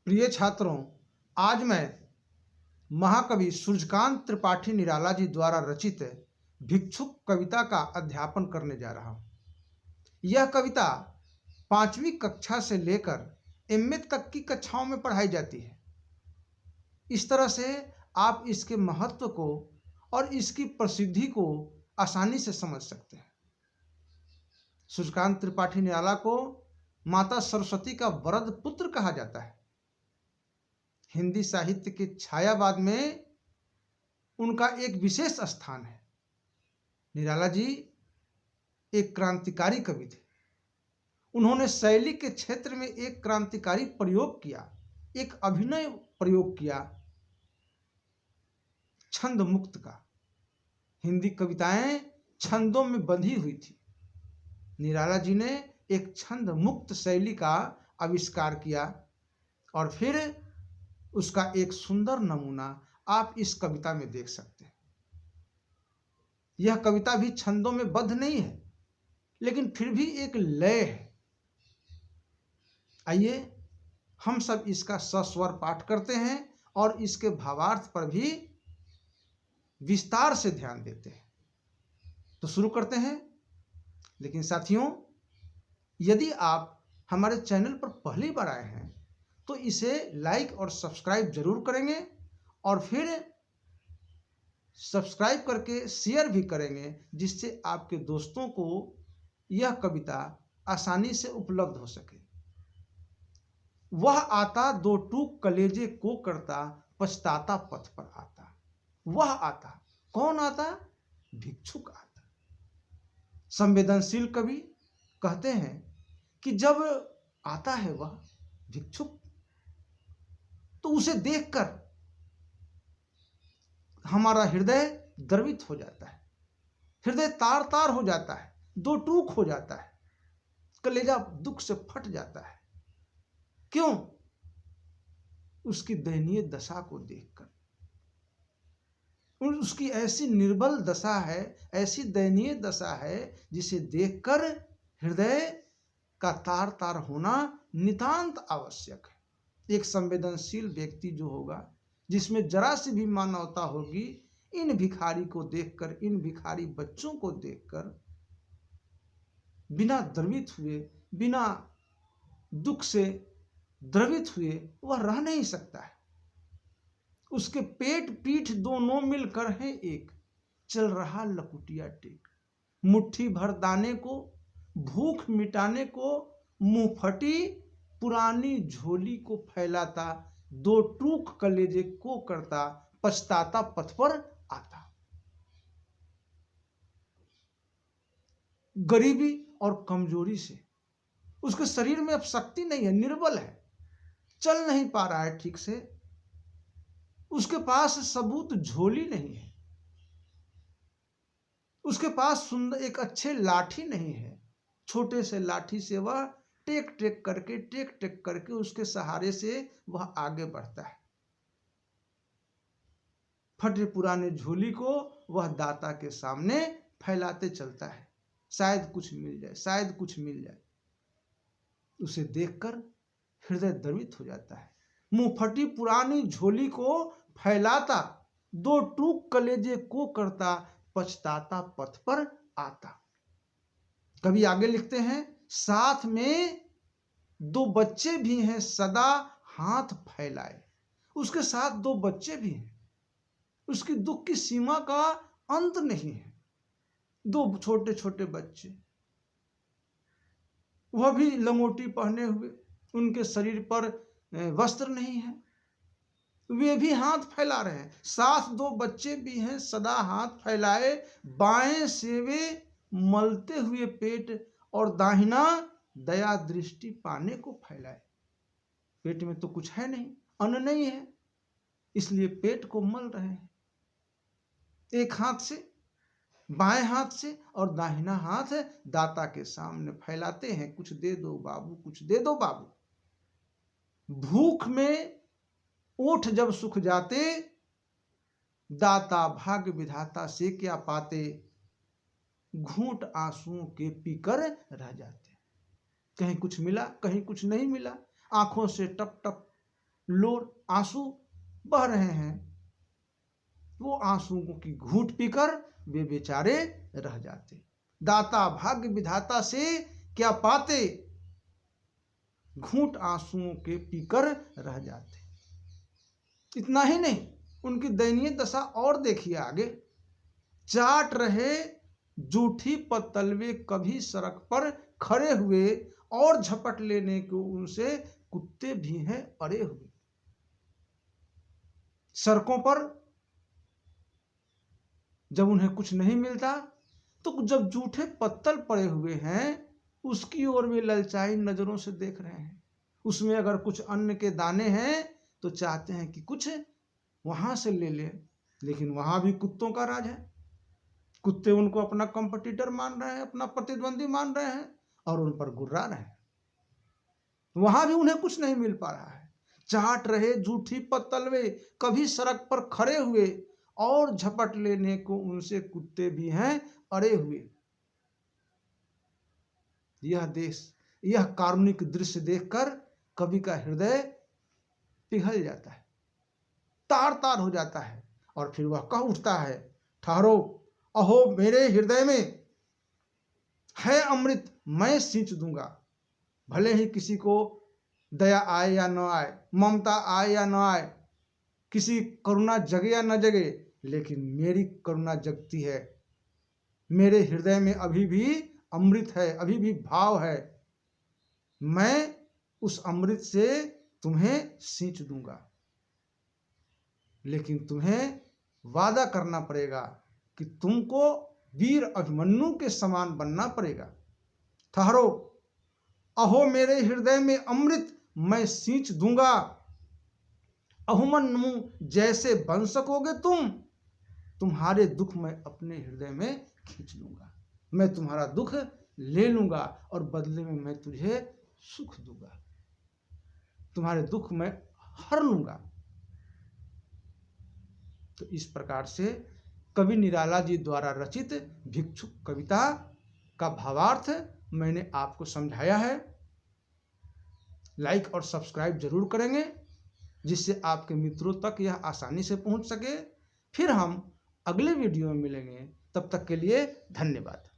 प्रिय छात्रों, आज मैं महाकवि सूर्यकांत त्रिपाठी निराला जी द्वारा रचित भिक्षुक कविता का अध्यापन करने जा रहा हूँ। यह कविता 5वीं कक्षा से लेकर एमए तक की कक्षाओं में पढ़ाई जाती है। इस तरह से आप इसके महत्व को और इसकी प्रसिद्धि को आसानी से समझ सकते हैं। सूर्यकांत त्रिपाठी निराला को माता सरस्वती का वरद पुत्र कहा जाता है। हिंदी साहित्य के छायावाद में उनका एक विशेष स्थान है। निराला जी एक क्रांतिकारी कवि थे। उन्होंने शैली के क्षेत्र में एक क्रांतिकारी प्रयोग किया, एक अभिनय प्रयोग किया छंद मुक्त का। हिंदी कविताएं छंदों में बंधी हुई थी। निराला जी ने एक छंद मुक्त शैली का आविष्कार किया और फिर उसका एक सुंदर नमूना आप इस कविता में देख सकते हैं। यह कविता भी छंदों में बद्ध नहीं है, लेकिन फिर भी एक लय है। आइए हम सब इसका सस्वर पाठ करते हैं और इसके भावार्थ पर भी विस्तार से ध्यान देते हैं। तो शुरू करते हैं। लेकिन साथियों, यदि आप हमारे चैनल पर पहली बार आए हैं तो इसे लाइक और सब्सक्राइब जरूर करेंगे और फिर सब्सक्राइब करके शेयर भी करेंगे, जिससे आपके दोस्तों को यह कविता आसानी से उपलब्ध हो सके। वह आता दो टूक कलेजे को करता, पछताता पथ पर आता। वह आता, कौन आता? भिक्षुक आता। संवेदनशील कवि कहते हैं कि जब आता है वह भिक्षुक, तो उसे देखकर हमारा हृदय द्रवित हो जाता है, हृदय तार तार हो जाता है, दो टूक हो जाता है, कलेजा दुख से फट जाता है। क्यों? उसकी दयनीय दशा को देखकर। उसकी ऐसी निर्बल दशा है, ऐसी दयनीय दशा है, जिसे देखकर हृदय का तार तार होना नितांत आवश्यक है। एक संवेदनशील व्यक्ति जो होगा, जिसमें जरा सी भी मानवता होगी, इन भिखारी को देखकर, इन भिखारी बच्चों को देखकर बिना द्रवित हुए, बिना दुख से द्रवित हुए वह रह नहीं सकता है। उसके पेट पीठ दोनों मिलकर हैं एक, चल रहा लकुटिया टेक। मुट्ठी भर दाने को, भूख मिटाने को, मुंह फटी पुरानी झोली को फैलाता, दो टूक कलेजे को करता, पछताता पथ पर आता। गरीबी और कमजोरी से उसके शरीर में अब शक्ति नहीं है, निर्बल है, चल नहीं पा रहा है ठीक से। उसके पास सबूत झोली नहीं है, उसके पास सुंदर एक अच्छे लाठी नहीं है। छोटे से लाठी से वह टेक टेक करके उसके सहारे से वह आगे बढ़ता है। फटे पुराने झोली को वह दाता के सामने फैलाते चलता है, शायद कुछ मिल जाए, शायद कुछ मिल जाए। उसे देखकर हृदय द्रवित हो जाता है। मुंह फटी पुरानी झोली को फैलाता, दो टूक कलेजे को करता, पछताता पथ पर आता। कभी आगे लिखते हैं, साथ में दो बच्चे भी हैं सदा हाथ फैलाए। उसके साथ दो बच्चे भी हैं, उसकी दुख की सीमा का अंत नहीं है। दो छोटे छोटे बच्चे, वह भी लंगोटी पहने हुए, उनके शरीर पर वस्त्र नहीं है, वे भी हाथ फैला रहे हैं। साथ दो बच्चे भी हैं सदा हाथ फैलाए, बाएं से वे मलते हुए पेट और दाहिना दया दृष्टि पाने को फैलाए। पेट में तो कुछ है नहीं, अन्न नहीं है, इसलिए पेट को मल रहे हैं। एक हाथ से, बाएं हाथ से, और दाहिना हाथ दाता के सामने फैलाते हैं, कुछ दे दो बाबू, कुछ दे दो बाबू। भूख में ओठ जब सूख जाते, दाता भाग्य विधाता से क्या पाते, घूंट आंसुओं के पीकर रह जाते। कहीं कुछ मिला, कहीं कुछ नहीं मिला, आंखों से टप टप लोर आंसू बह रहे हैं, वो आंसुओं की घूंट पीकर वे बेचारे रह जाते। दाता भाग्य विधाता से क्या पाते, घूंट आंसुओं के पीकर रह जाते। इतना ही नहीं, उनकी दयनीय दशा और देखिए आगे। चाट रहे जूठी पतलवे कभी सड़क पर खड़े हुए, और झपट लेने को उनसे कुत्ते भी हैं अड़े हुए। सड़कों पर जब उन्हें कुछ नहीं मिलता, तो जब जूठे पत्तल पड़े हुए हैं उसकी ओर वे ललचाई नजरों से देख रहे हैं। उसमें अगर कुछ अन्न के दाने हैं तो चाहते हैं कि कुछ वहां से ले ले, लेकिन वहां भी कुत्तों का राज है। कुत्ते उनको अपना कंपटीटर मान रहे हैं, अपना प्रतिद्वंदी मान रहे हैं और उन पर गुर्रा रहे हैं। वहां भी उन्हें कुछ नहीं मिल पा रहा है। चाट रहे जूठी पत्तलवे कभी सड़क पर खड़े हुए, और झपट लेने को उनसे कुत्ते भी हैं अड़े हुए। यह देश, यह कारुणिक दृश्य देखकर कवि का हृदय पिघल जाता है, तार तार हो जाता है, और फिर वह कह उठता है, ठहरो, अहो मेरे हृदय में है अमृत, मैं सींच दूंगा। भले ही किसी को दया आए या न आए, ममता आए या न आए, किसी करुणा जगे या न जगे, लेकिन मेरी करुणा जगती है। मेरे हृदय में अभी भी अमृत है, अभी भी भाव है। मैं उस अमृत से तुम्हें सींच दूंगा, लेकिन तुम्हें वादा करना पड़ेगा कि तुमको वीर अभिमन्यु के समान बनना पड़ेगा। ठहरो, अहो मेरे हृदय में अमृत, मैं सींच दूंगा। अहुमन्यु जैसे बन सकोगे तुम, तुम्हारे दुख मैं अपने हृदय में खींच लूंगा। मैं तुम्हारा दुख ले लूंगा और बदले में मैं तुझे सुख दूंगा, तुम्हारे दुख मैं हर लूंगा। तो इस प्रकार से कवि निराला जी द्वारा रचित भिक्षुक कविता का भावार्थ मैंने आपको समझाया है। लाइक और सब्सक्राइब जरूर करेंगे, जिससे आपके मित्रों तक यह आसानी से पहुंच सके। फिर हम अगले वीडियो में मिलेंगे, तब तक के लिए धन्यवाद।